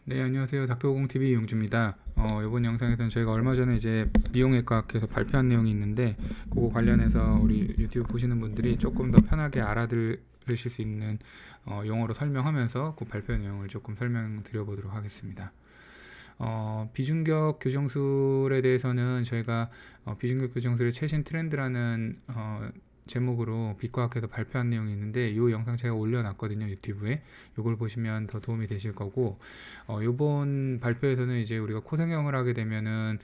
네, 안녕하세요. 닥터공TV 용주입니다. 이번 영상에서는 저희가 얼마 전에 이제 미용외과학회에서 발표한 내용이 있는데 그거 관련해서 우리 유튜브 보시는 분들이 조금 더 편하게 알아들으실 수 있는 용어로 설명하면서 그 발표 내용을 조금 설명드려 보도록 하겠습니다. 비중격 교정술에 대해서는 저희가 비중격 교정술의 최신 트렌드라는 제목으로 빛과학에서 발표한 내용이 있는데 이 영상 제가 올려놨거든요, 유튜브에. 이걸 보시면 더 도움이 되실 거고, 이번 발표에서는 이제 우리가 코 성형을 하게 되면은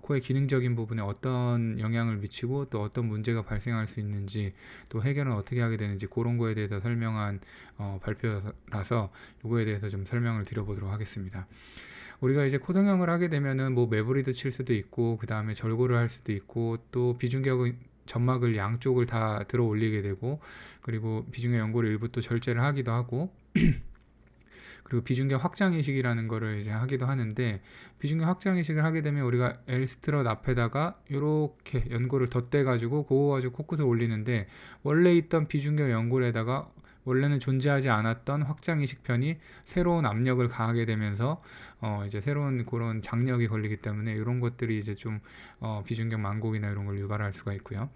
코의 기능적인 부분에 어떤 영향을 미치고 또 어떤 문제가 발생할 수 있는지, 또 해결은 어떻게 하게 되는지 그런 거에 대해서 설명한 발표라서 이거에 대해서 좀 설명을 드려보도록 하겠습니다. 우리가 이제 코 성형을 하게 되면은 뭐 매부리도 칠 수도 있고, 그 다음에 절골을 할 수도 있고, 또 비중격은 점막을 양쪽을 다 들어 올리게 되고, 그리고 비중격 연골을 일부 또 절제를 하기도 하고, 그리고 비중격 확장 이식이라는 거를 이제 하기도 하는데, 비중격 확장 이식을 하게 되면 우리가 엘스트럿 앞에다가 이렇게 연골을 덧대 가지고 그거 가지고 코끝을 올리는데, 원래 있던 비중격 연골에다가 원래는 존재하지 않았던 확장 이식편이 새로운 압력을 가하게 되면서 이제 새로운 그런 장력이 걸리기 때문에 이런 것들이 이제 좀 비중격 만곡이나 이런 걸 유발할 수가 있고요.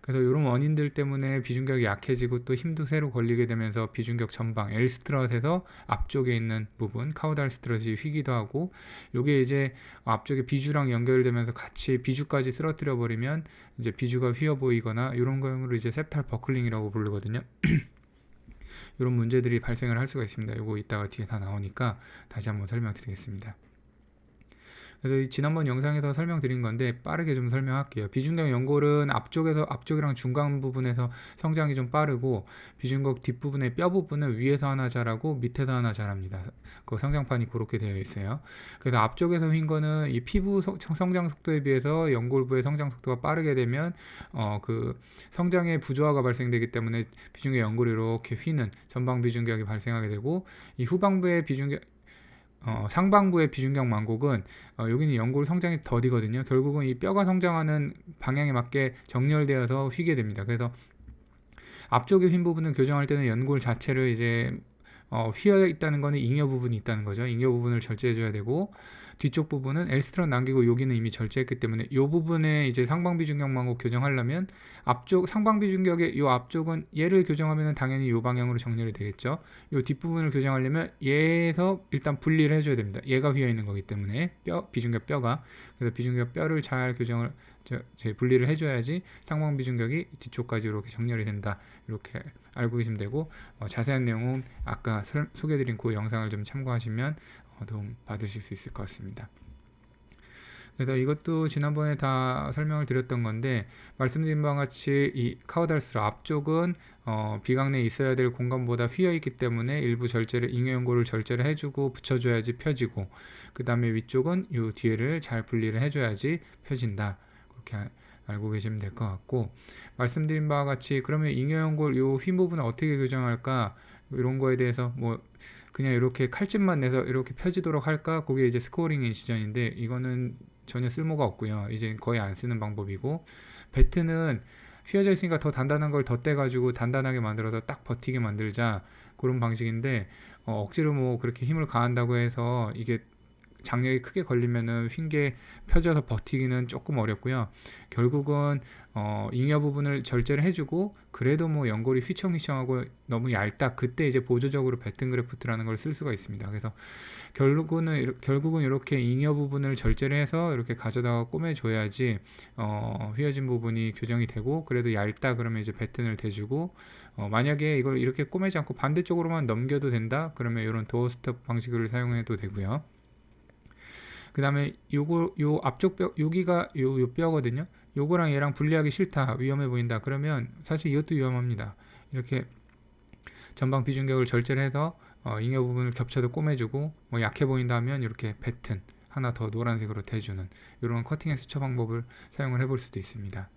그래서 이런 원인들 때문에 비중격이 약해지고 또 힘도 새로 걸리게 되면서 비중격 전방 엘스트럿에서 앞쪽에 있는 부분 카우달 스트럿이 휘기도 하고, 요게 이제 앞쪽에 비주랑 연결되면서 같이 비주까지 쓰러뜨려 버리면 이제 비주가 휘어 보이거나 이런 경우를 이제 septal 버클링이라고 부르거든요. 이런 문제들이 발생을 할 수가 있습니다. 이거 이따가 뒤에 다 나오니까 다시 한번 설명드리겠습니다. 그래서 지난번 영상에서 설명드린 건데 빠르게 좀 설명할게요. 비중격 연골은 앞쪽이랑 중간 부분에서 성장이 좀 빠르고, 비중격 뒷부분의 뼈 부분은 위에서 하나 자라고 밑에서 하나 자랍니다. 그 성장판이 그렇게 되어 있어요. 그래서 앞쪽에서 휜 거는 이 피부 성장 속도에 비해서 연골부의 성장 속도가 빠르게 되면 그 성장의 부조화가 발생되기 때문에 비중격 연골이 이렇게 휘는 전방 비중격이 발생하게 되고, 이 후방부의 비중격 상방부의 비중격 만곡은 여기는 연골 성장이 더디거든요. 결국은 이 뼈가 성장하는 방향에 맞게 정렬되어서 휘게 됩니다. 그래서 앞쪽에 휜 부분을 교정할 때는 연골 자체를 이제 휘어 있다는 거는 잉여 부분이 있다는 거죠. 잉여 부분을 절제해 줘야 되고, 뒤쪽 부분은 엘스트럿 남기고 여기는 이미 절제했기 때문에 이 부분에 이제 상방비 중격망고 교정하려면 앞쪽 상방비 중격의 이 앞쪽은 얘를 교정하면 당연히 이 방향으로 정렬이 되겠죠. 이 뒷부분을 교정하려면 얘에서 일단 분리를 해줘야 됩니다. 얘가 휘어 있는 거기 때문에 비중격 뼈가. 그래서 비중격 뼈를 잘 교정을 분리를 해줘야지 상방 비중격이 뒤쪽까지 이렇게 정렬이 된다, 이렇게 알고 계시면 되고, 자세한 내용은 아까 소개해드린 그 영상을 좀 참고하시면 도움 받으실 수 있을 것 같습니다. 그래서 이것도 지난번에 다 설명을 드렸던 건데, 말씀드린 바와 같이 이 카우달스로 앞쪽은 비강 내에 있어야 될 공간보다 휘어 있기 때문에 일부 절제를, 잉여 연골을 절제를 해주고 붙여줘야지 펴지고, 그 다음에 위쪽은 이 뒤에를 잘 분리를 해줘야지 펴진다, 그렇게 알고 계시면 될 것 같고, 말씀드린 바와 같이 그러면 잉여 연골 이 휜 부분을 어떻게 교정할까, 이런 거에 대해서 뭐 그냥 이렇게 칼집만 내서 이렇게 펴지도록 할까, 그게 이제 스코어링 인시전인데 이거는 전혀 쓸모가 없고요. 이제 거의 안 쓰는 방법이고, 배트는 휘어져 있으니까 더 단단한 걸 덧대가지고 단단하게 만들어서 딱 버티게 만들자, 그런 방식인데 억지로 뭐 그렇게 힘을 가한다고 해서 이게 장력이 크게 걸리면은 휜 게 펴져서 버티기는 조금 어렵고요. 결국은 잉여 부분을 절제를 해주고, 그래도 뭐 연골이 휘청휘청하고 너무 얇다, 그때 이제 보조적으로 배튼 그래프트라는 걸 쓸 수가 있습니다. 그래서 결국은 이렇게 잉여 부분을 절제를 해서 이렇게 가져다가 꼬매줘야지 휘어진 부분이 교정이 되고, 그래도 얇다 그러면 이제 배튼을 대주고, 만약에 이걸 이렇게 꼬매지 않고 반대쪽으로만 넘겨도 된다 그러면 이런 도어 스톱 방식을 사용해도 되고요. 그 다음에 요 앞쪽 뼈, 여기가 요 뼈거든요. 요거랑 얘랑 분리하기 싫다, 위험해 보인다 그러면 사실 이것도 위험합니다. 이렇게 전방 비중격을 절제를 해서 잉여 부분을 겹쳐서 꼬매주고, 뭐 약해 보인다 하면 이렇게 배튼 하나 더 노란색으로 대주는 이런 커팅의 수처 방법을 사용을 해볼 수도 있습니다.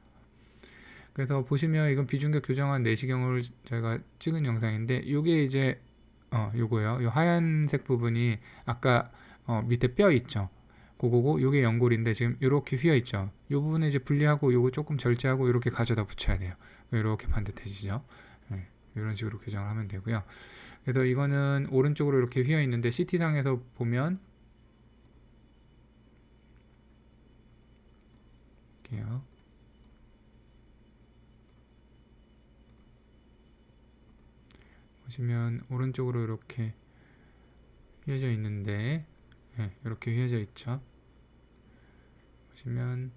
그래서 보시면 이건 비중격 교정한 내시경을 저희가 찍은 영상인데, 요게 이제 요거요. 요 하얀색 부분이 아까 밑에 뼈 있죠. 그거고, 요게 연골인데 지금 이렇게 휘어 있죠. 요 부분에 이제 분리하고 요거 조금 절제하고 이렇게 가져다 붙여야 돼요. 이렇게 반듯해지죠. 네, 이런 식으로 교정을 하면 되고요. 그래서 이거는 오른쪽으로 이렇게 휘어 있는데 CT상에서 보면 볼게요. 보시면 오른쪽으로 이렇게 휘어져 있는데 이렇게 휘어져 있죠. 보시면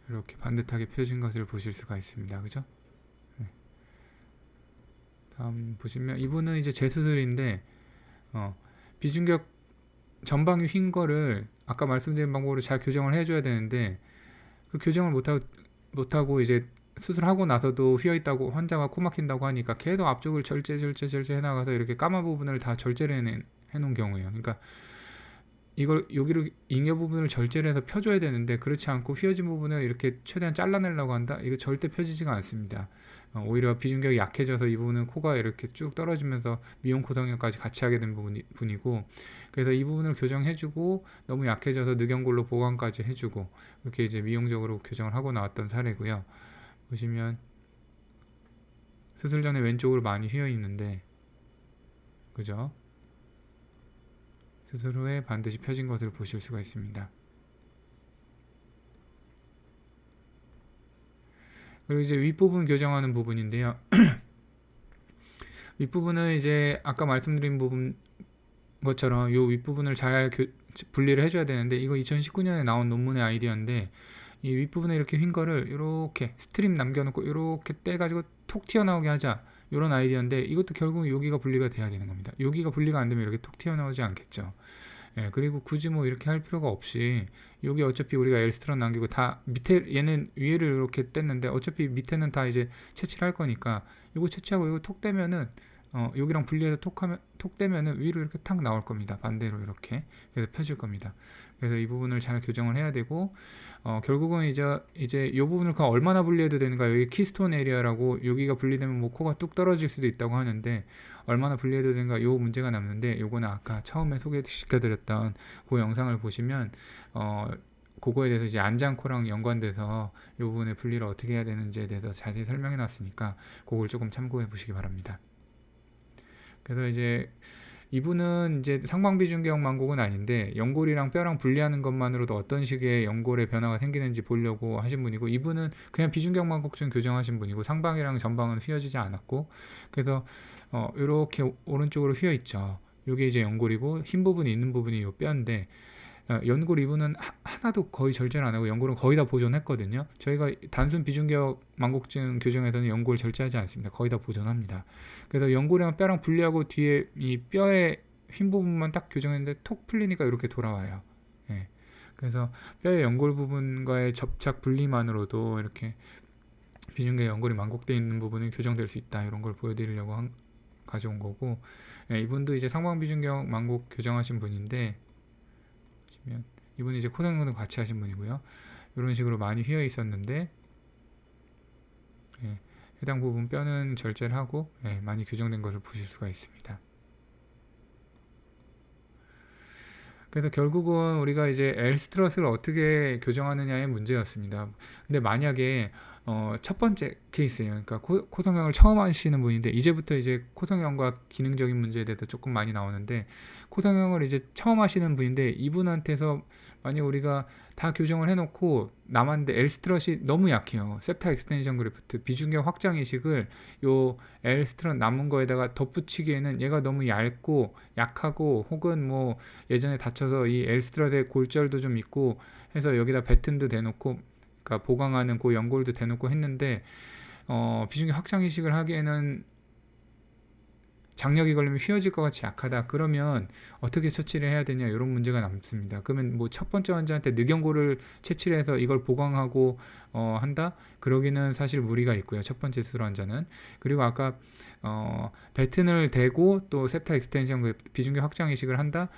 이렇게 반듯하게 펴진 것을 보실 수가 있습니다. 그죠? 다음 보시면 이분은 이제 재수술인데 비중격 전방위 휜 거를 아까 말씀드린 방법으로 잘 교정을 해줘야 되는데 그 교정을 못하고 이제 수술하고 나서도 휘어 있다고 환자가 코 막힌다고 하니까 계속 앞쪽을 절제 해나가서 이렇게 까만 부분을 다 절제를 해놓은 경우예요. 그러니까 이걸 여기로 잉여 부분을 절제를 해서 펴줘야 되는데 그렇지 않고 휘어진 부분을 이렇게 최대한 잘라내려고 한다? 이거 절대 펴지지가 않습니다. 오히려 비중격이 약해져서 이 부분은 코가 이렇게 쭉 떨어지면서 미용 코성형까지 같이 하게 된 부분이고, 그래서 이 부분을 교정해주고 너무 약해져서 늑연골로 보강까지 해주고 이렇게 이제 미용적으로 교정을 하고 나왔던 사례고요. 보시면 수술 전에 왼쪽으로 많이 휘어 있는데 그죠? 수술 후에 반드시 펴진 것을 보실 수가 있습니다. 그리고 이제 윗부분 교정하는 부분인데요. 윗부분은 이제 아까 말씀드린 부분 것처럼 이 윗부분을 잘 분리를 해줘야 되는데 이거 2019년에 나온 논문의 아이디어인데 이 윗부분에 이렇게 휜 거를 이렇게 스트립 남겨놓고 이렇게 떼가지고 톡 튀어나오게 하자, 이런 아이디어인데 이것도 결국 여기가 분리가 돼야 되는 겁니다. 여기가 분리가 안 되면 이렇게 톡 튀어나오지 않겠죠. 그리고 굳이 뭐 이렇게 할 필요가 없이 여기 어차피 우리가 엘스트런 남기고 다 밑에 얘는 위에를 이렇게 뗐는데 어차피 밑에는 다 이제 채취를 할 거니까 이거 채취하고 이거 톡 떼면은 여기랑 분리해서 톡 떼면은 위로 이렇게 탁 나올 겁니다. 반대로 이렇게 그래서 펴질 겁니다. 그래서 이 부분을 잘 교정을 해야 되고 결국은 이제 이 부분을 그냥 얼마나 분리해도 되는가, 여기 키스톤 에리아라고 여기가 분리되면 뭐 코가 뚝 떨어질 수도 있다고 하는데 얼마나 분리해도 되는가 요 문제가 남는데, 요거는 아까 처음에 소개시켜드렸던 그 영상을 보시면 그거에 대해서 이제 안장코랑 연관돼서 이 부분의 분리를 어떻게 해야 되는지에 대해서 자세히 설명해 놨으니까 그걸 조금 참고해 보시기 바랍니다. 그래서 이제 이분은 이제 상방비중격 망곡은 아닌데 연골이랑 뼈랑 분리하는 것만으로도 어떤 식의 연골의 변화가 생기는지 보려고 하신 분이고, 이분은 그냥 비중격 망곡증 교정하신 분이고 상방이랑 전방은 휘어지지 않았고, 그래서 이렇게 오른쪽으로 휘어 있죠. 이게 이제 연골이고 흰 부분이 있는 부분이 이 뼈인데 연골 이분은 하나도 거의 절제를 안 하고 연골은 거의 다 보존했거든요. 저희가 단순 비중격 망곡증 교정에서는 연골 절제하지 않습니다. 거의 다 보존합니다. 그래서 연골이랑 뼈랑 분리하고 뒤에 이 뼈의 흰 부분만 딱 교정했는데 톡 풀리니까 이렇게 돌아와요. 예. 그래서 뼈의 연골 부분과의 접착 분리만으로도 이렇게 비중격 연골이 망곡되어 있는 부분은 교정될 수 있다, 이런 걸 보여드리려고 가져온 거고, 이분도 이제 상방비중격 망곡 교정하신 분인데 이분이 이제 코성형도 같이 하신 분이고요. 이런 식으로 많이 휘어 있었는데 해당 부분 뼈는 절제를 하고 많이 교정된 것을 보실 수가 있습니다. 그래서 결국은 우리가 이제 엘스트럿을 어떻게 교정하느냐의 문제였습니다. 근데 만약에 첫 번째 케이스예요. 그러니까 코성형을 처음 하시는 분인데 이제부터 이제 코성형과 기능적인 문제에 대해서 조금 많이 나오는데, 코성형을 이제 처음 하시는 분인데 이분한테서 만약 우리가 다 교정을 해놓고 남았는데 엘스트럿이 너무 약해요. septa extension graft 비중격 확장 이식을 요 엘스트럿 남은 거에다가 덧붙이기에는 얘가 너무 얇고 약하고 혹은 뭐 예전에 다쳐서 이 엘스트럿의 골절도 좀 있고 해서 여기다 배튼도 대놓고, 그러니까 보강하는 그 연골도 대놓고 했는데 비중격 확장 이식을 하기에는 장력이 걸리면 휘어질 것 같이 약하다. 그러면 어떻게 처치를 해야 되냐, 이런 문제가 남습니다. 그러면 뭐 첫 번째 환자한테 늑연골을 채취를 해서 이걸 보강하고 한다? 그러기는 사실 무리가 있고요. 첫 번째 수술 환자는. 그리고 아까 배튼을 대고 또 septa extension 비중격 확장 이식을 한다?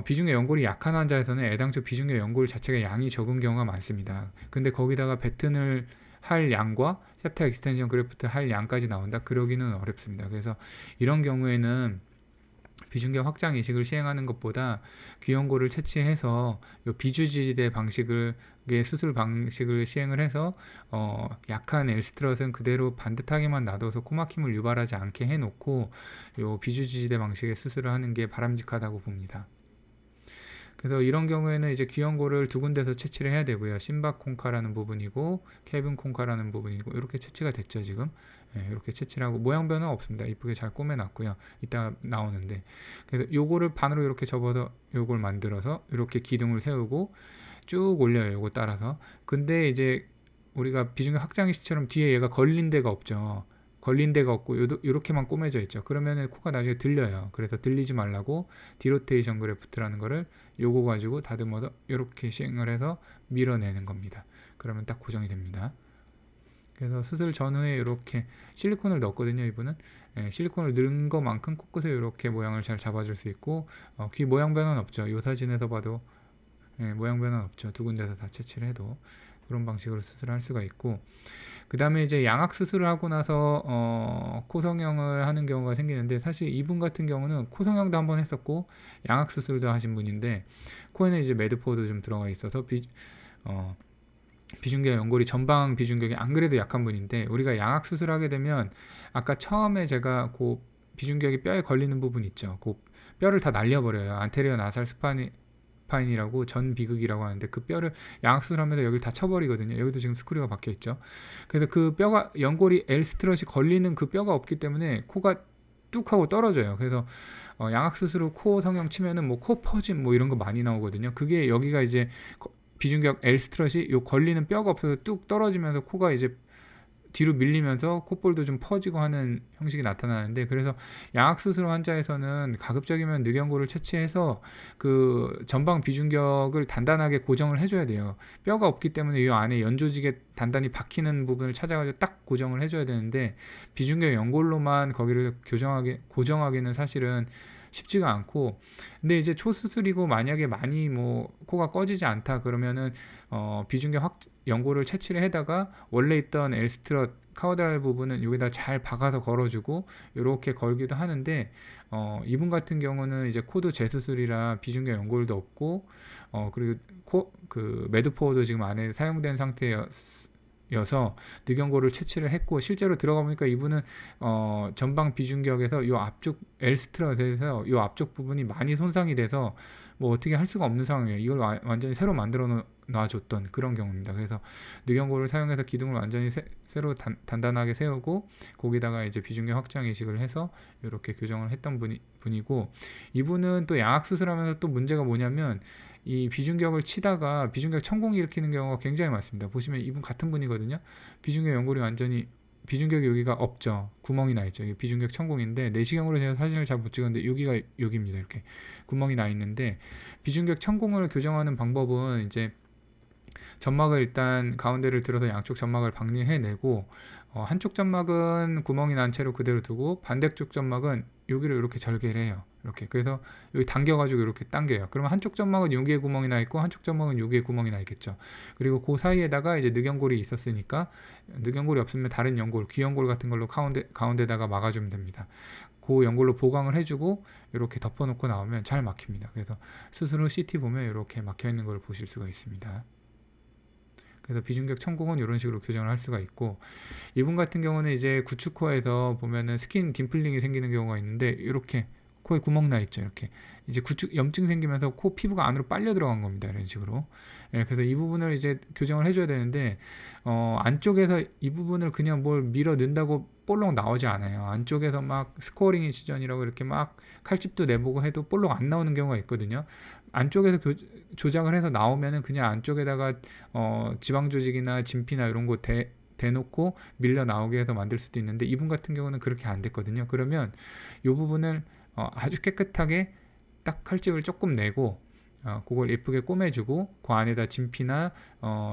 비중격 연골이 약한 환자에서는 애당초 비중격 연골 자체가 양이 적은 경우가 많습니다. 근데 거기다가 배튼을 할 양과 septa extension graft 할 양까지 나온다? 그러기는 어렵습니다. 그래서 이런 경우에는 비중격 확장 이식을 시행하는 것보다 귀연골을 채취해서 요 비주지대 방식을 수술 방식을 시행을 해서 약한 엘스트럿은 그대로 반듯하게만 놔둬서 코막힘을 유발하지 않게 해놓고 요 비주지대 방식의 수술을 하는 게 바람직하다고 봅니다. 그래서 이런 경우에는 이제 귀연골을 두 군데서 채취를 해야 되고요. 심박 콩카라는 부분이고 케이븐 콩카라는 부분이고 이렇게 채취가 됐죠 지금. 이렇게 채취를 하고 모양 변화 없습니다. 이쁘게 잘 꼬매놨고요. 이따 나오는데 그래서 요거를 반으로 이렇게 접어서 요걸 만들어서 이렇게 기둥을 세우고 쭉 올려요. 요거 따라서. 근데 이제 우리가 비중격 확장이식처럼 뒤에 얘가 걸린 데가 없죠. 걸린 데가 없고 요렇게만 꼬매져 있죠. 그러면은 코가 나중에 들려요. 그래서 들리지 말라고 디로테이션 그래프트라는 거를 요거 가지고 다듬어서 이렇게 시행을 해서 밀어내는 겁니다. 그러면 딱 고정이 됩니다. 그래서 수술 전후에 이렇게 실리콘을 넣었거든요. 이분은 실리콘을 넣은 것만큼 코끝에 이렇게 모양을 잘 잡아줄 수 있고 귀 모양 변화는 없죠. 이 사진에서 봐도 모양 변화는 없죠. 두 군데서 다 채취를 해도 그런 방식으로 수술을 할 수가 있고 그 다음에 이제 양악 수술을 하고 나서 코 성형을 하는 경우가 생기는데 사실 이분 같은 경우는 코 성형도 한번 했었고 양악 수술도 하신 분인데 코에는 이제 매드포도 좀 들어가 있어서 비중격 연골이 전방 비중격이 안 그래도 약한 분인데 우리가 양악 수술하게 되면 아까 처음에 제가 그 비중격이 뼈에 걸리는 부분 있죠. 그 뼈를 다 날려버려요. 안테리어 나살 스파인이라고 전 비극이라고 하는데 그 뼈를 양악 수술하면서 여기를 다 쳐버리거든요. 여기도 지금 스크류가 박혀 있죠. 그래서 그 뼈가 연골이 엘스트럿이 걸리는 그 뼈가 없기 때문에 코가 뚝 하고 떨어져요. 그래서 양악 수술 후 코 성형 치면은 뭐 코 퍼짐 뭐 이런 거 많이 나오거든요. 그게 여기가 이제 비중격 엘스트럿이 요 걸리는 뼈가 없어서 뚝 떨어지면서 코가 이제 뒤로 밀리면서 콧볼도 좀 퍼지고 하는 형식이 나타나는데 그래서 양악 수술 환자에서는 가급적이면 늑연골을 채취해서 그 전방 비중격을 단단하게 고정을 해줘야 돼요. 뼈가 없기 때문에 이 안에 연조직에 단단히 박히는 부분을 찾아가지고 딱 고정을 해줘야 되는데 비중격 연골로만 거기를 고정하기는 사실은 쉽지가 않고 근데 이제 초수술이고 만약에 많이 뭐 코가 꺼지지 않다 그러면은 비중격 연골을 채취를 해다가 원래 있던 엘스트럿 카우달 부분은 여기다 잘 박아서 걸어주고 이렇게 걸기도 하는데 이분 같은 경우는 이제 코도 재수술이라 비중격 연골도 없고 그리고 그 매드포어도 지금 안에 사용된 상태여서 늑연골을 채취를 했고 실제로 들어가 보니까 이분은 전방 비중격에서 이 앞쪽 엘스트럿에서 이 앞쪽 부분이 많이 손상이 돼서 뭐 어떻게 할 수가 없는 상황이에요. 이걸 완전히 새로 만들어 놔줬던 그런 경우입니다. 그래서 늑연골을 사용해서 기둥을 완전히 새로 단단하게 세우고 거기다가 이제 비중격 확장 이식을 해서 이렇게 교정을 했던 분이고 이분은 또 양악 수술하면서 또 문제가 뭐냐면 이 비중격을 치다가 비중격 천공 일으키는 경우가 굉장히 많습니다. 보시면 이분 같은 분이거든요. 비중격 연골이 완전히 비중격이 여기가 없죠. 구멍이 나 있죠. 비중격 천공인데 내시경으로 제가 사진을 잘 못 찍었는데 여기입니다. 이렇게 구멍이 나 있는데 비중격 천공을 교정하는 방법은 이제 점막을 일단 가운데를 들어서 양쪽 점막을 박리해내고 한쪽 점막은 구멍이 난 채로 그대로 두고 반대쪽 점막은 여기를 이렇게 절개를 해요. 이렇게 그래서 여기 당겨가지고 이렇게 당겨요. 그러면 한쪽 점막은 여기에 구멍이 나 있고 한쪽 점막은 여기에 구멍이 나 있겠죠. 그리고 그 사이에다가 이제 늑연골이 있었으니까 늑연골이 없으면 다른 연골, 귀연골 같은 걸로 가운데다가 막아주면 됩니다. 그 연골로 보강을 해주고 이렇게 덮어놓고 나오면 잘 막힙니다. 그래서 수술 후 CT 보면 이렇게 막혀 있는 걸 보실 수가 있습니다. 그래서 비중격 천공은 이런 식으로 교정을 할 수가 있고 이분 같은 경우는 이제 구축코에서 보면은 스킨 딤플링이 생기는 경우가 있는데 이렇게 코에 구멍 나 있죠. 이렇게 이제 염증 생기면서 코 피부가 안으로 빨려 들어간 겁니다. 이런 식으로. 그래서 이 부분을 이제 교정을 해줘야 되는데 안쪽에서 이 부분을 그냥 뭘 밀어 넣는다고 볼록 나오지 않아요. 안쪽에서 막 스코어링 인시전이라고 이렇게 막 칼집도 내보고 해도 볼록 안 나오는 경우가 있거든요. 안쪽에서 조작을 해서 나오면은 그냥 안쪽에다가 지방 조직이나 진피나 이런 거 대놓고 밀려 나오게 해서 만들 수도 있는데 이분 같은 경우는 그렇게 안 됐거든요. 그러면 이 부분을 아주 깨끗하게 딱 칼집을 조금 내고 그걸 예쁘게 꼬매주고 그 안에다 진피나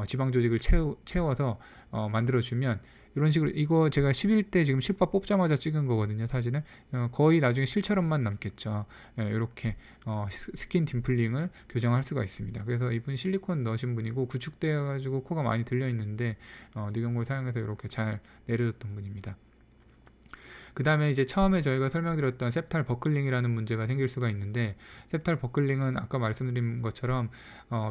지방 조직을 채워서 만들어주면 이런 식으로 이거 제가 10일 때 지금 실밥 뽑자마자 찍은 거거든요. 사진을 거의 나중에 실처럼만 남겠죠. 이렇게 스킨 딤플링을 교정할 수가 있습니다. 그래서 이분 실리콘 넣으신 분이고 구축되어 가지고 코가 많이 들려 있는데 늑연골 사용해서 이렇게 잘 내려줬던 분입니다. 그 다음에 이제 처음에 저희가 설명드렸던 septal 버클링이라는 문제가 생길 수가 있는데, septal 버클링은 아까 말씀드린 것처럼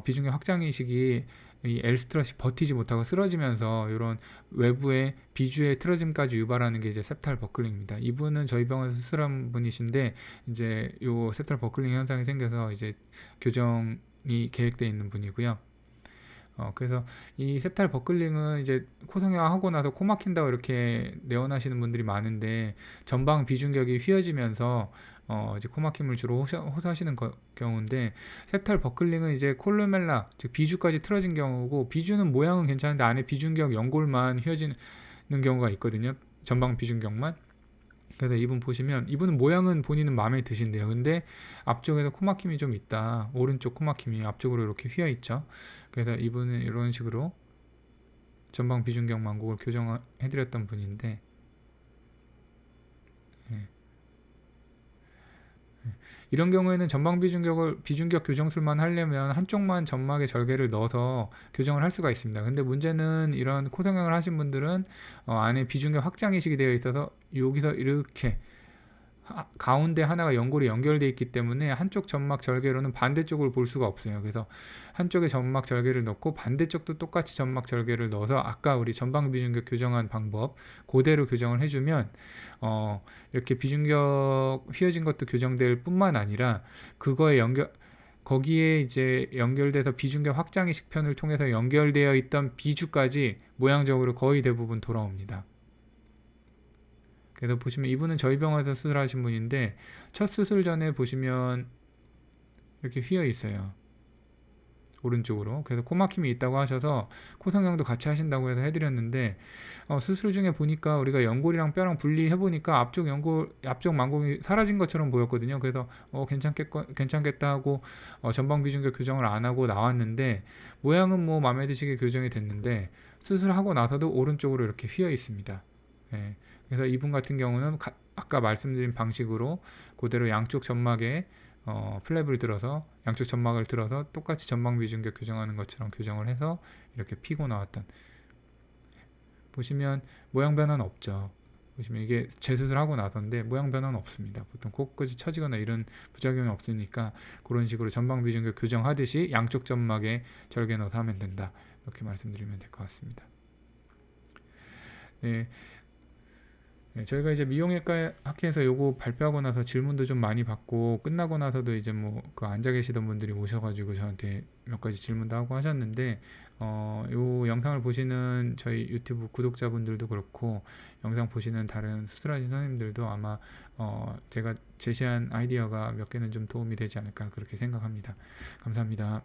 비중의 확장 이식이 이 L스트럿이 버티지 못하고 쓰러지면서 이런 외부의 비주의 틀어짐까지 유발하는 게 이제 septal 버클링입니다. 이분은 저희 병원에서 수술한 분이신데, 이제 요 septal 버클링 현상이 생겨서 이제 교정이 계획되어 있는 분이고요. 그래서 이 septal 버클링은 이제 코 성형하고 나서 코 막힌다고 이렇게 내원하시는 분들이 많은데, 전방 비중격이 휘어지면서 이제 코 막힘을 주로 호소하시는 경우인데, septal 버클링은 이제 콜루멜라, 즉 비주까지 틀어진 경우고, 비주는 모양은 괜찮은데 안에 비중격 연골만 휘어지는 경우가 있거든요. 전방 비중격만. 그래서 이분 보시면, 이분은 모양은 본인은 마음에 드신대요. 근데 앞쪽에서 코막힘이 좀 있다. 오른쪽 코막힘이 앞쪽으로 이렇게 휘어 있죠. 그래서 이분은 이런 식으로 전방 비중격 망곡을 교정해드렸던 분인데, 예. 이런 경우에는 전방 비중격 교정술만 하려면 한쪽만 점막에 절개를 넣어서 교정을 할 수가 있습니다. 근데 문제는 이런 코 성형을 하신 분들은 안에 비중격 확장 이식이 되어 있어서 여기서 이렇게 가운데 하나가 연골이 연결되어 있기 때문에 한쪽 점막 절개로는 반대쪽을 볼 수가 없어요. 그래서 한쪽에 점막 절개를 넣고 반대쪽도 똑같이 점막 절개를 넣어서 아까 우리 전방 비중격 교정한 방법 그대로 교정을 해주면 이렇게 비중격 휘어진 것도 교정될 뿐만 아니라 그거에 거기에 이제 연결돼서 비중격 확장 이식편을 통해서 연결되어 있던 비주까지 모양적으로 거의 대부분 돌아옵니다. 그래서 보시면 이분은 저희 병원에서 수술하신 분인데, 첫 수술 전에 보시면 이렇게 휘어 있어요, 오른쪽으로. 그래서 코막힘이 있다고 하셔서 코 성형도 같이 하신다고 해서 해드렸는데, 수술 중에 보니까 우리가 연골이랑 뼈랑 분리해 보니까 앞쪽 망곡이 사라진 것처럼 보였거든요. 그래서 괜찮겠다 하고 전방 비중격 교정을 안 하고 나왔는데, 모양은 뭐 마음에 드시게 교정이 됐는데 수술하고 나서도 오른쪽으로 이렇게 휘어 있습니다. 예. 그래서 이분 같은 경우는 아까 말씀드린 방식으로 그대로 양쪽 점막에 플랩을 들어서 양쪽 점막을 들어서 똑같이 전방 비중격 교정하는 것처럼 교정을 해서 이렇게 피고 나왔던, 보시면 모양 변화는 없죠. 보시면 이게 재수술하고 나서인데 모양 변화는 없습니다. 보통 코끝이 처지거나 이런 부작용이 없으니까 그런 식으로 전방 비중격 교정하듯이 양쪽 점막에 절개 넣어서 하면 된다, 이렇게 말씀드리면 될 것 같습니다. 네. 네, 저희가 이제 미용외과 학회에서 요거 발표하고 나서 질문도 좀 많이 받고, 끝나고 나서도 이제 뭐 그 앉아 계시던 분들이 오셔가지고 저한테 몇 가지 질문도 하고 하셨는데, 요 영상을 보시는 저희 유튜브 구독자분들도 그렇고 영상 보시는 다른 수술하신 선생님들도 아마 제가 제시한 아이디어가 몇 개는 좀 도움이 되지 않을까 그렇게 생각합니다. 감사합니다.